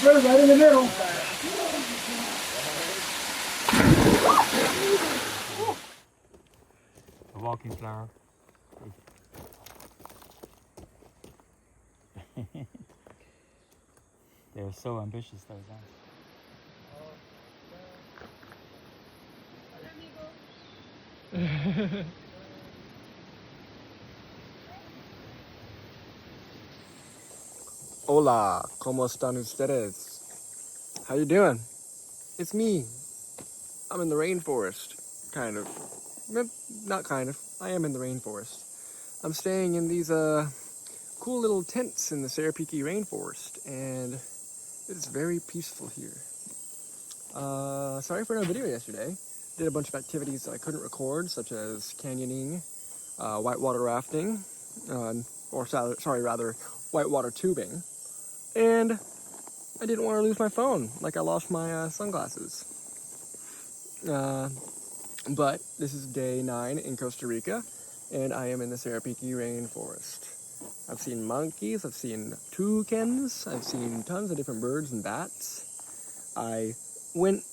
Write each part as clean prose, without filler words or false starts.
They're right in the middle. A walking flower. They're so ambitious, those ants. Hola, ¿cómo están ustedes? How you doing? It's me. I'm in the rainforest, kind of. Not kind of. I am in the rainforest. I'm staying in these cool little tents in the Saripique rainforest, and it is very peaceful here. Sorry for no video yesterday. Did a bunch of activities that I couldn't record, such as canyoning, whitewater rafting, whitewater tubing, and I didn't want to lose my phone, like I lost my sunglasses. But this is day 9 in Costa Rica, and I am in the Saripique rainforest. I've seen monkeys, I've seen toucans, I've seen tons of different birds and bats. I went...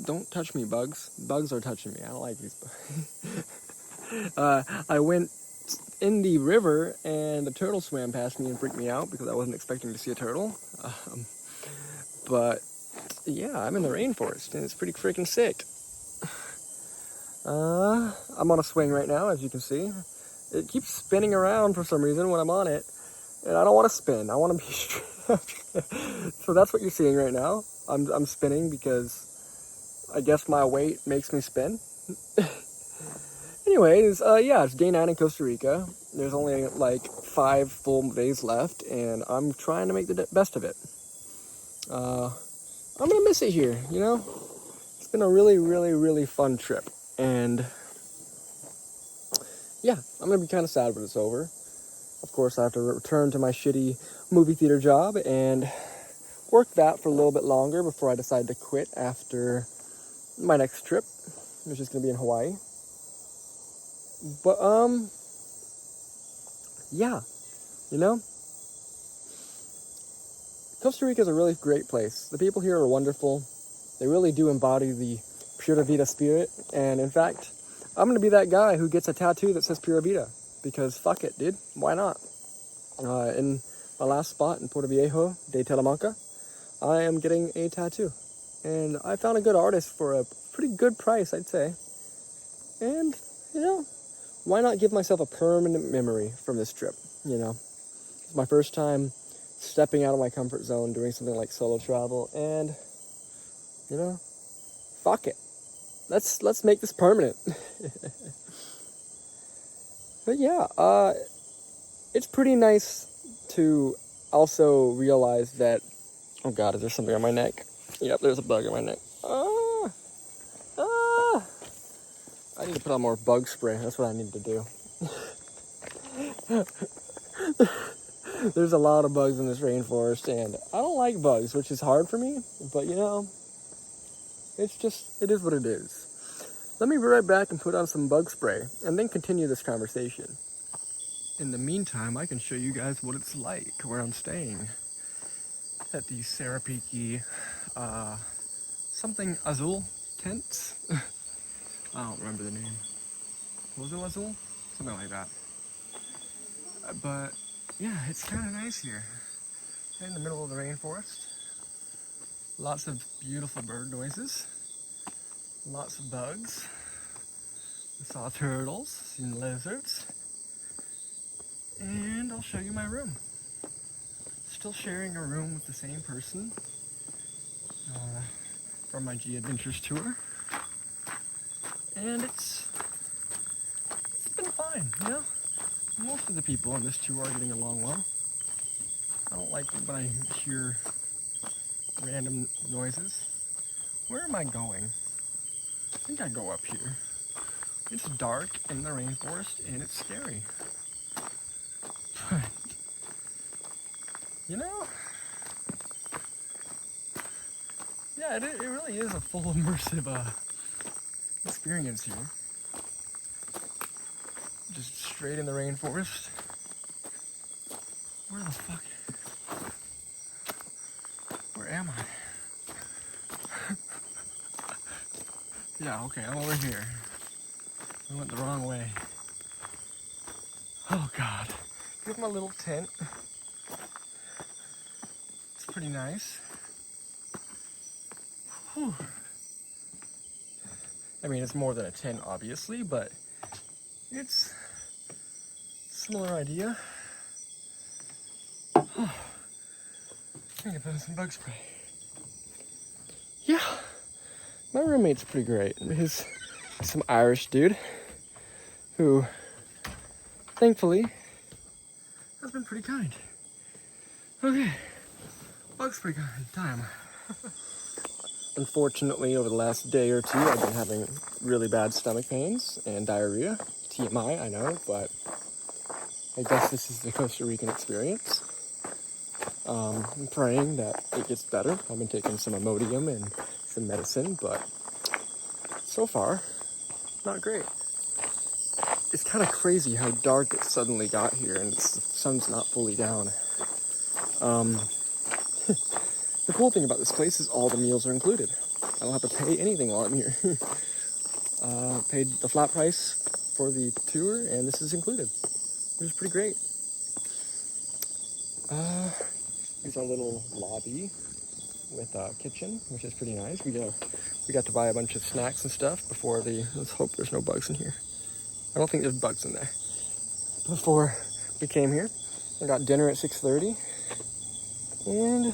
Don't touch me, bugs. Bugs are touching me. I don't like these bugs. I went in the river, and a turtle swam past me and freaked me out because I wasn't expecting to see a turtle. But yeah, I'm in the rainforest, and it's pretty freaking sick. I'm on a swing right now, as you can see. It keeps spinning around for some reason when I'm on it, and I don't want to spin. I want to be straight. So that's what you're seeing right now. I'm spinning because I guess my weight makes me spin. Anyways, yeah, it's day 9 in Costa Rica. There's only like 5 full days left, and I'm trying to make the best of it. I'm gonna miss it here, you know? It's been a really, really, really fun trip, and yeah, I'm gonna be kind of sad when it's over. Of course, I have to return to my shitty movie theater job and work that for a little bit longer before I decide to quit after my next trip, which is gonna be in Hawaii. But, yeah, you know, Costa Rica is a really great place. The people here are wonderful. They really do embody the Pura Vida spirit, and in fact, I'm gonna be that guy who gets a tattoo that says Pura Vida, because fuck it, dude, why not? In my last spot in Puerto Viejo de Talamanca, I am getting a tattoo, and I found a good artist for a pretty good price, I'd say, and, you know, why not give myself a permanent memory from this trip, you know? It's my first time stepping out of my comfort zone, doing something like solo travel, and, you know, fuck it. Let's make this permanent. But yeah, it's pretty nice to also realize that, oh god, is there something on my neck? Yep, there's a bug on my neck. I need to put on more bug spray. That's what I need to do. There's a lot of bugs in this rainforest, and I don't like bugs, which is hard for me, but you know, it is what it is. Let me be right back and put on some bug spray, and then continue this conversation. In the meantime, I can show you guys what it's like where I'm staying at the Saripique, something Azul tents. I don't remember the name. Was it Azul? Something like that. But yeah, it's kind of nice here. In the middle of the rainforest. Lots of beautiful bird noises. Lots of bugs. I saw turtles, seen lizards. And I'll show you my room. Still sharing a room with the same person from my G Adventures tour. And it's been fine, you know? Most of the people on this tour are getting along well. I don't like when I hear random noises. Where am I going? I think I go up here. It's dark in the rainforest and it's scary. But, you know, yeah, it really is a full immersive experience here. Just straight in the rainforest. Where the fuck? Where am I? Yeah, okay, I'm over here. I went the wrong way. Oh God. Here's my little tent. It's pretty nice. Whew. I mean, it's more than a tent, obviously, but it's a similar idea. I need to put in some bug spray. Yeah, my roommate's pretty great. He's some Irish dude who, thankfully, has been pretty kind. Okay, bug spray time. Unfortunately, over the last day or two, I've been having really bad stomach pains and diarrhea. TMI, I know, but I guess this is the Costa Rican experience. I'm praying that it gets better. I've been taking some Imodium and some medicine, but so far, not great. It's kind of crazy how dark it suddenly got here, and the sun's not fully down. The cool thing about this place is all the meals are included. I don't have to pay anything while I'm here. Paid the flat price for the tour, and this is included. It was pretty great. Here's our little lobby with a kitchen, which is pretty nice. We got to buy a bunch of snacks and stuff before let's hope there's no bugs in here. I don't think there's bugs in there. Before we came here, I got dinner at 6:30, and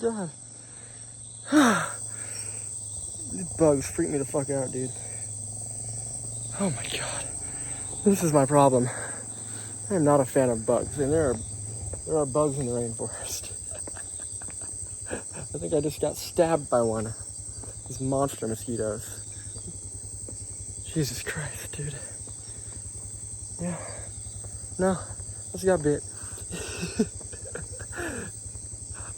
God, these bugs freak me the fuck out, dude. Oh my God, this is my problem. I am not a fan of bugs, and there are bugs in the rainforest. I think I just got stabbed by one. These monster mosquitoes. Jesus Christ, dude. Yeah. No, I just got bit.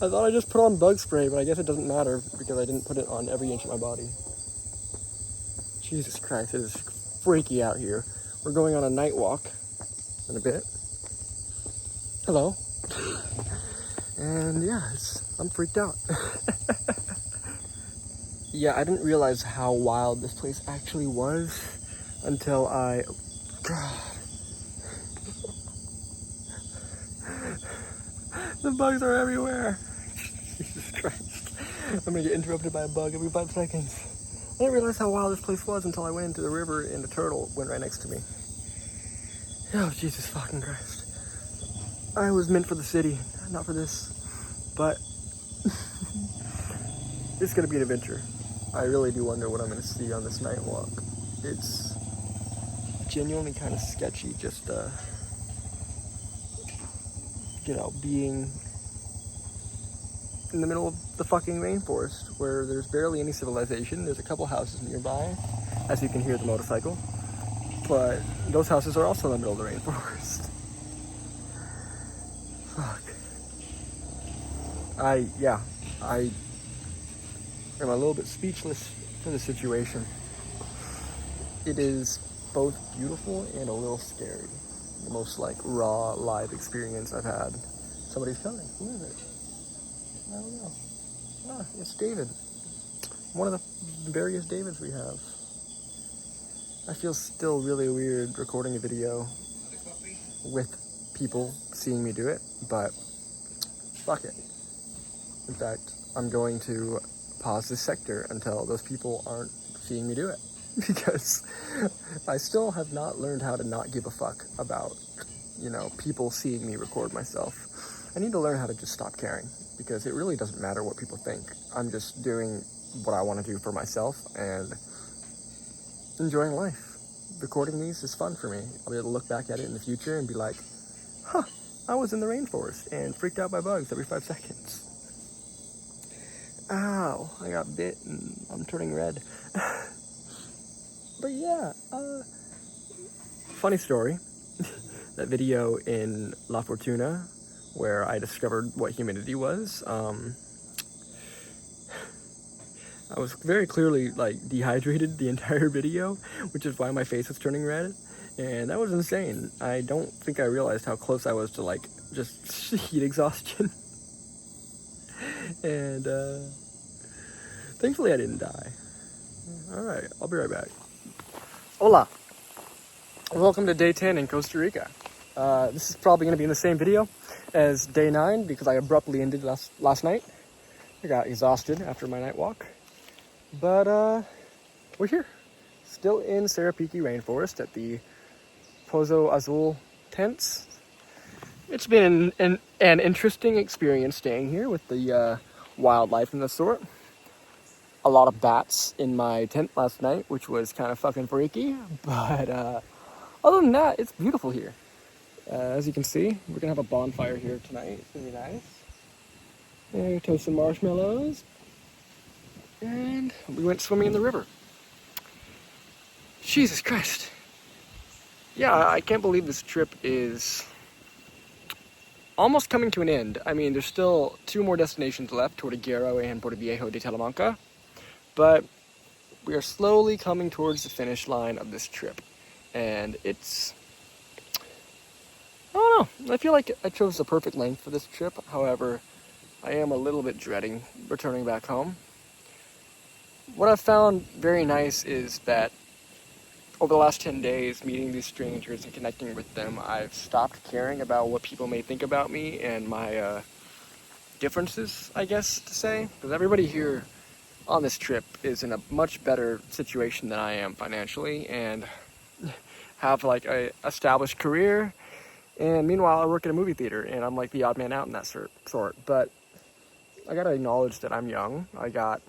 I thought I just put on bug spray, but I guess it doesn't matter because I didn't put it on every inch of my body. Jesus Christ, it is freaky out here. We're going on a night walk in a bit. Hello. And yeah, I'm freaked out. Yeah, I didn't realize how wild this place actually was until God. The bugs are everywhere. Jesus Christ. I'm gonna get interrupted by a bug every 5 seconds. I didn't realize how wild this place was until I went into the river and a turtle went right next to me. Oh, Jesus fucking Christ. I was meant for the city, not for this. But it's gonna be an adventure. I really do wonder what I'm gonna see on this night walk. It's genuinely kind of sketchy, just being in the middle of the fucking rainforest where there's barely any civilization. There's a couple houses nearby, as you can hear the motorcycle, but those houses are also in the middle of the rainforest. Fuck. I am a little bit speechless for the situation. It is both beautiful and a little scary. The most raw live experience I've had. Somebody's coming. Who is it? I don't know. Ah, it's David. One of the various Davids we have. I feel still really weird recording a video with people seeing me do it, but fuck it. In fact, I'm going to pause this sector until those people aren't seeing me do it. Because I still have not learned how to not give a fuck about, people seeing me record myself. I need to learn how to just stop caring, because it really doesn't matter what people think. I'm just doing what I want to do for myself and enjoying life. Recording these is fun for me. I'll be able to look back at it in the future and be like, huh, I was in the rainforest and freaked out by bugs every 5 seconds. Ow, I got bit and I'm turning red. But yeah, funny story. That video in La Fortuna where I discovered what humidity was, I was very clearly dehydrated the entire video, which is why my face was turning red, and that was insane. I don't think I realized how close I was to just heat exhaustion. And thankfully I didn't die. All right, I'll be right back. Hola. Welcome to day 10 in Costa Rica. This is probably going to be in the same video as day 9 because I abruptly ended last night. I got exhausted after my night walk. But we're here. Still in Saripique Rainforest at the Pozo Azul tents. It's been an interesting experience staying here with the wildlife and the sort. A lot of bats in my tent last night, which was kind of fucking freaky. But other than that, it's beautiful here. As you can see, we're gonna have a bonfire here tonight. It's gonna be nice. And toast some marshmallows. And we went swimming in the river. Jesus Christ. Yeah, I can't believe this trip is almost coming to an end. I mean, there's still 2 more destinations left, Tortuguero and Puerto Viejo de Talamanca. But we are slowly coming towards the finish line of this trip. And it's... I don't know. I feel like I chose the perfect length for this trip. However, I am a little bit dreading returning back home. What I've found very nice is that over the last 10 days, meeting these strangers and connecting with them, I've stopped caring about what people may think about me and my differences, I guess, to say. Because everybody here on this trip is in a much better situation than I am financially and have like a established career. And meanwhile, I work at a movie theater and I'm like the odd man out in that sort. But I gotta acknowledge that I'm young. I got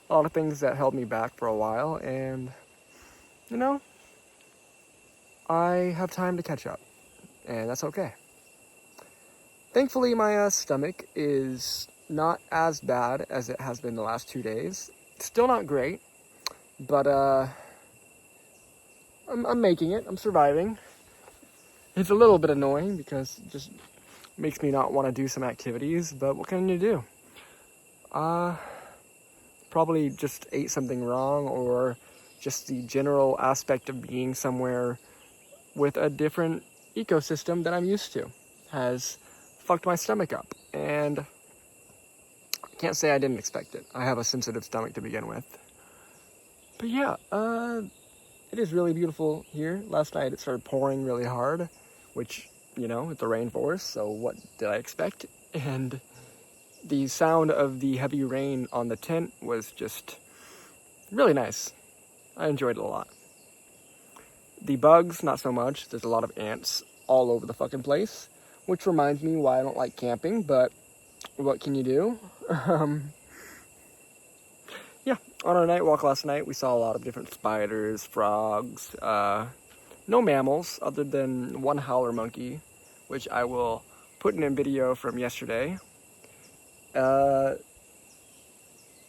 a lot of things that held me back for a while, and you know, I have time to catch up, and that's okay. Thankfully, my stomach is not as bad as it has been the last 2 days. Still not great, but I'm making it. I'm surviving. It's a little bit annoying because it just makes me not want to do some activities, but what can you do? Probably just ate something wrong, or just the general aspect of being somewhere with a different ecosystem that I'm used to has fucked my stomach up. And I can't say I didn't expect it. I have a sensitive stomach to begin with. But yeah, it is really beautiful here. Last night it started pouring really hard, which, you know, it's a rainforest, so what did I expect? And the sound of the heavy rain on the tent was just really nice. I enjoyed it a lot. The bugs, not so much. There's a lot of ants all over the fucking place, which reminds me why I don't like camping, but what can you do? Yeah, on our night walk last night, we saw a lot of different spiders, frogs, no mammals other than one howler monkey, which I will put in a video from yesterday. I've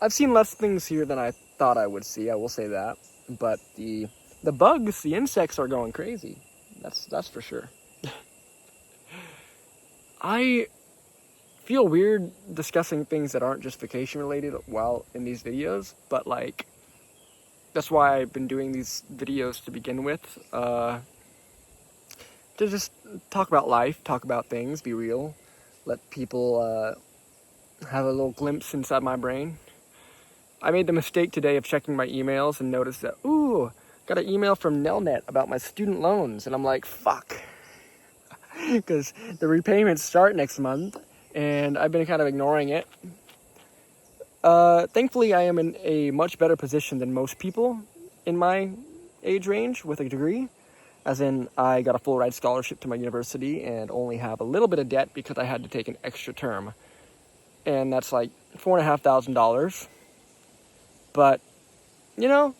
seen less things here than I thought I would see, I will say that. But the bugs, the insects are going crazy. That's for sure. I feel weird discussing things that aren't just vacation related while in these videos, but like, that's why I've been doing these videos to begin with. To just talk about life, talk about things, be real, let people have a little glimpse inside my brain. I made the mistake today of checking my emails and noticed that, ooh, got an email from Nelnet about my student loans. And I'm like, fuck. Because the repayments start next month, and I've been kind of ignoring it. Thankfully, I am in a much better position than most people in my age range with a degree. As in, I got a full ride scholarship to my university and only have a little bit of debt because I had to take an extra term. And that's like $4,500. But, you know,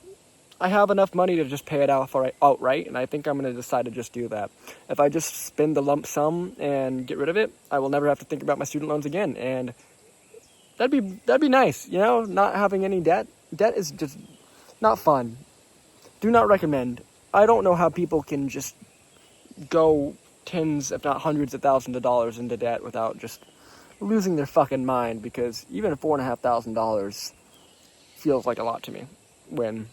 I have enough money to just pay it out outright, and I think I'm going to decide to just do that. If I just spend the lump sum and get rid of it, I will never have to think about my student loans again, and that'd be nice, you know, not having any debt. Debt is just not fun. Do not recommend. I don't know how people can just go tens, if not hundreds of thousands of dollars into debt without just losing their fucking mind, because even $4,500 feels like a lot to me when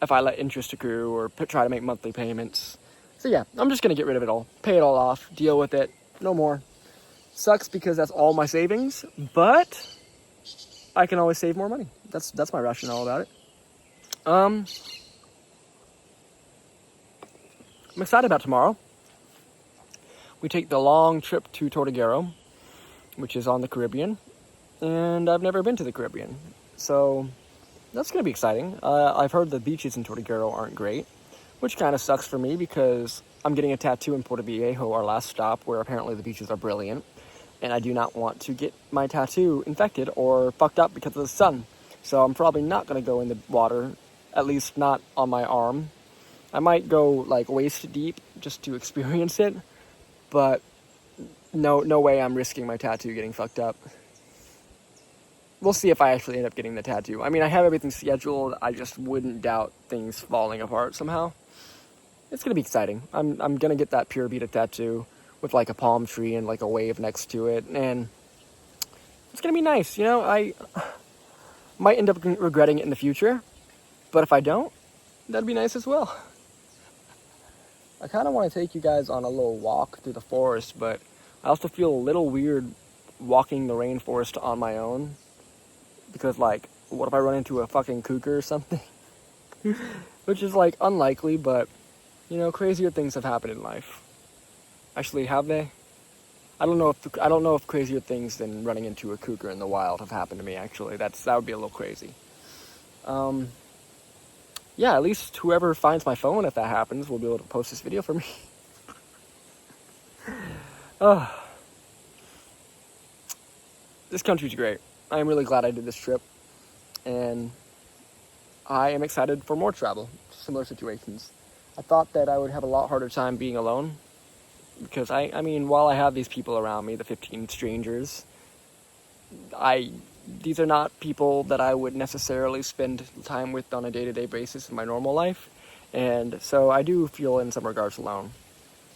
if I let interest accrue or try to make monthly payments. So yeah, I'm just gonna get rid of it all, pay it all off, deal with it, no more. Sucks because that's all my savings, but I can always save more money. That's my rationale about it. I'm excited about tomorrow. We take the long trip to Tortuguero, which is on the Caribbean, and I've never been to the Caribbean, so that's going to be exciting. I've heard the beaches in Tortuguero aren't great, which kind of sucks for me because I'm getting a tattoo in Puerto Viejo, our last stop, where apparently the beaches are brilliant, and I do not want to get my tattoo infected or fucked up because of the sun. So I'm probably not going to go in the water, at least not on my arm. I might go like waist deep just to experience it, but no way I'm risking my tattoo getting fucked up. We'll see if I actually end up getting the tattoo. I mean, I have everything scheduled. I just wouldn't doubt things falling apart somehow. It's going to be exciting. I'm going to get that Pura Vida tattoo with like a palm tree and like a wave next to it. And it's going to be nice. You know, I might end up regretting it in the future. But if I don't, that'd be nice as well. I kind of want to take you guys on a little walk through the forest, but I also feel a little weird walking the rainforest on my own. Because, like, what if I run into a fucking cougar or something? Which is, like, unlikely, but, you know, crazier things have happened in life. Actually, have they? I don't know if crazier things than running into a cougar in the wild have happened to me, actually. That would be a little crazy. Yeah, at least whoever finds my phone, if that happens, will be able to post this video for me. This country's great. I am really glad I did this trip. And I am excited for more travel, similar situations. I thought that I would have a lot harder time being alone. Because, I mean, while I have these people around me, the 15 strangers, these are not people that I would necessarily spend time with on a day-to-day basis in my normal life. And so I do feel in some regards alone,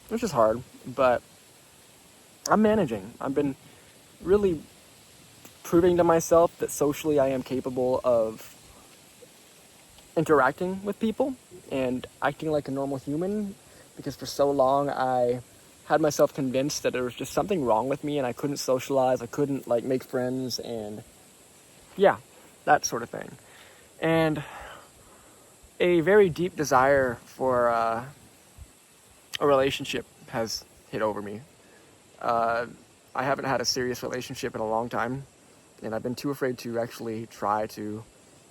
which is hard, but I'm managing. I've been really proving to myself that socially I am capable of interacting with people and acting like a normal human, because for so long I had myself convinced that there was just something wrong with me and I couldn't socialize, I couldn't like make friends, and yeah, that sort of thing. And a very deep desire for a relationship has hit over me. I haven't had a serious relationship in a long time, and I've been too afraid to actually try to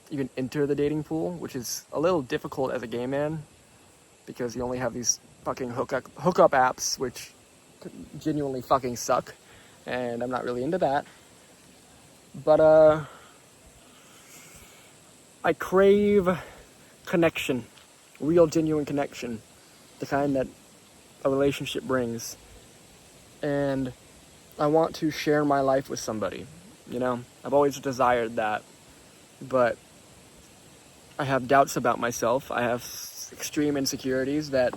even enter the dating pool, which is a little difficult as a gay man, because you only have these fucking hookup apps, which genuinely fucking suck, and I'm not really into that. But, I crave connection, real genuine connection, the kind that a relationship brings. And I want to share my life with somebody, you know? I've always desired that, but I have doubts about myself. I have extreme insecurities that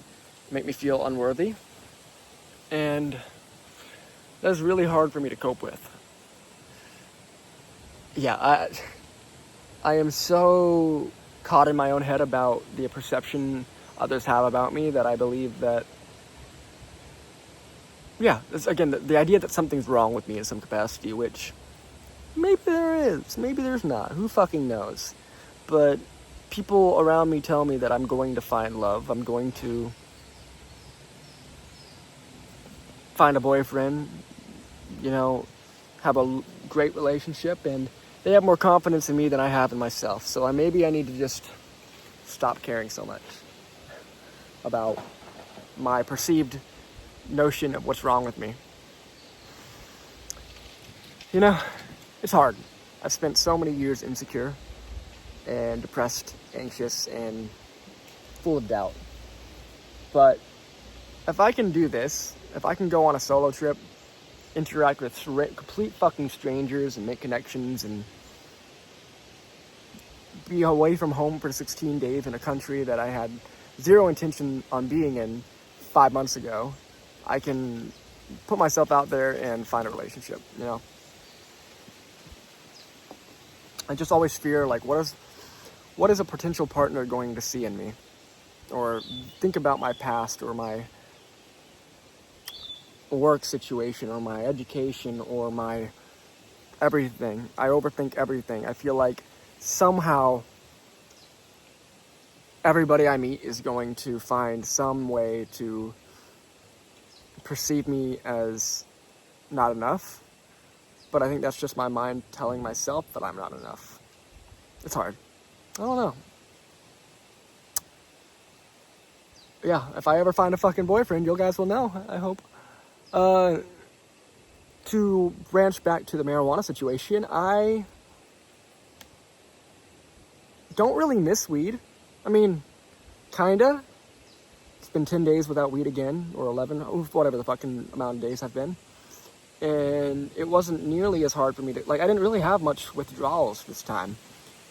make me feel unworthy, and that's really hard for me to cope with. Yeah, I am so caught in my own head about the perception others have about me that I believe that, yeah, again, the idea that something's wrong with me in some capacity, which maybe there is, maybe there's not, who fucking knows. But people around me tell me that I'm going to find love, I'm going to find a boyfriend, you know, have a great relationship, and they have more confidence in me than I have in myself. So maybe I need to just stop caring so much about my perceived notion of what's wrong with me. You know, it's hard. I've spent so many years insecure and depressed, anxious, and full of doubt. But if I can do this, if I can go on a solo trip, interact with complete fucking strangers and make connections and be away from home for 16 days in a country that I had zero intention on being in 5 months ago, I can put myself out there and find a relationship, you know? I just always fear, like, what is a potential partner going to see in me? Or think about my past or my work situation or my education or my everything. I overthink everything. I feel like somehow everybody I meet is going to find some way to perceive me as not enough. But I think that's just my mind telling myself that I'm not enough. It's hard. I don't know. Yeah, if I ever find a fucking boyfriend, you guys will know, I hope. To branch back to the marijuana situation, I don't really miss weed. I mean, kinda. It's been 10 days without weed again, or 11, whatever the fucking amount of days have been. And it wasn't nearly as hard for me to, like, I didn't really have much withdrawals this time.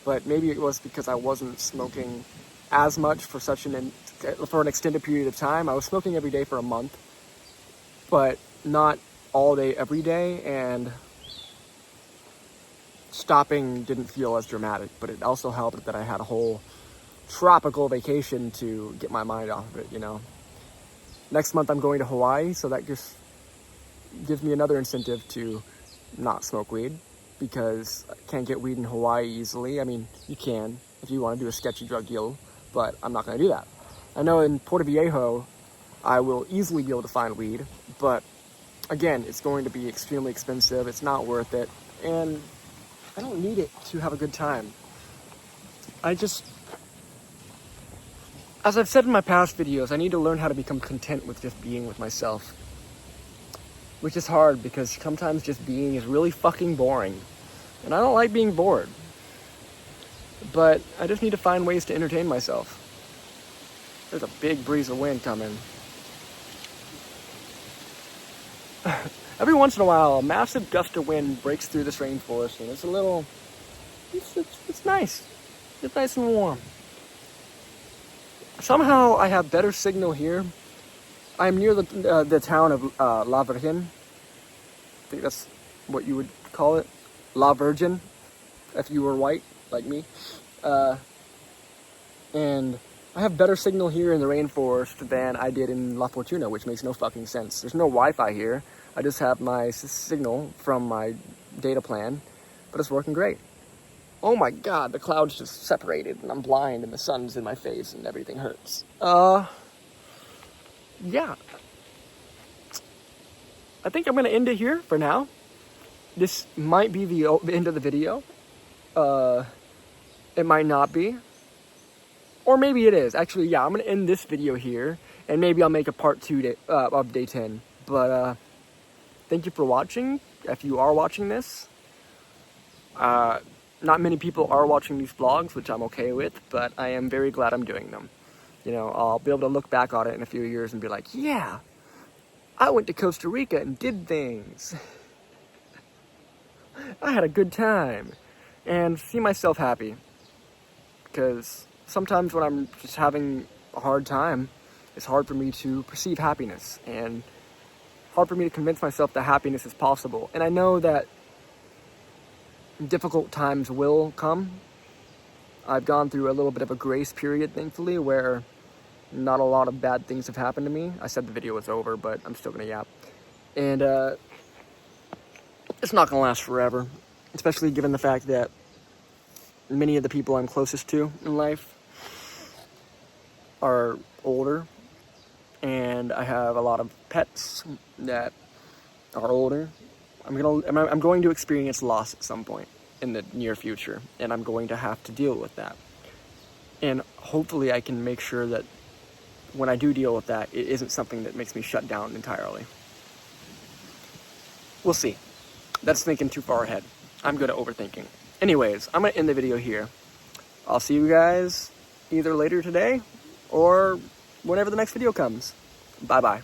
But maybe it was because I wasn't smoking as much for an extended period of time. I was smoking every day for a month, but not all day every day, and stopping didn't feel as dramatic. But it also helped that I had a whole tropical vacation to get my mind off of it, you know. Next month I'm going to Hawaii, so that just gives me another incentive to not smoke weed, because I can't get weed in Hawaii easily. I mean, you can if you want to do a sketchy drug deal, but I'm not going to do that. I know in Puerto Viejo I will easily be able to find weed, but again, it's going to be extremely expensive. It's not worth it, and I don't need it to have a good time. As I've said in my past videos, I need to learn how to become content with just being with myself. Which is hard, because sometimes just being is really fucking boring. And I don't like being bored. But I just need to find ways to entertain myself. There's a big breeze of wind coming. Every once in a while, a massive gust of wind breaks through this rainforest, and it's nice. It's nice and warm. Somehow I have better signal here. I'm near the town of La Virgen. I think that's what you would call it. La Virgin, if you were white, like me. And I have better signal here in the rainforest than I did in La Fortuna, which makes no fucking sense. There's no Wi-Fi here. I just have my signal from my data plan, but it's working great. Oh my god, the clouds just separated, and I'm blind, and the sun's in my face, and everything hurts. Yeah. I think I'm going to end it here for now. This might be the end of the video. It might not be. Or maybe it is. Actually, yeah, I'm going to end this video here, and maybe I'll make a part 2 of day 10. But, thank you for watching, if you are watching this. Not many people are watching these vlogs, which I'm okay with, but I am very glad I'm doing them. You know, I'll be able to look back on it in a few years and be like, yeah, I went to Costa Rica and did things. I had a good time. And see myself happy. Because sometimes when I'm just having a hard time, it's hard for me to perceive happiness. And hard for me to convince myself that happiness is possible. And I know that difficult times will come. I've gone through a little bit of a grace period, thankfully, where not a lot of bad things have happened to me. I said the video was over, but I'm still gonna yap. And it's not gonna last forever, especially given the fact that many of the people I'm closest to in life are older, and I have a lot of pets that are older. I'm going to experience loss at some point in the near future, and I'm going to have to deal with that. And hopefully I can make sure that when I do deal with that, it isn't something that makes me shut down entirely. We'll see. That's thinking too far ahead. I'm good at overthinking. Anyways, I'm going to end the video here. I'll see you guys either later today or whenever the next video comes. Bye-bye.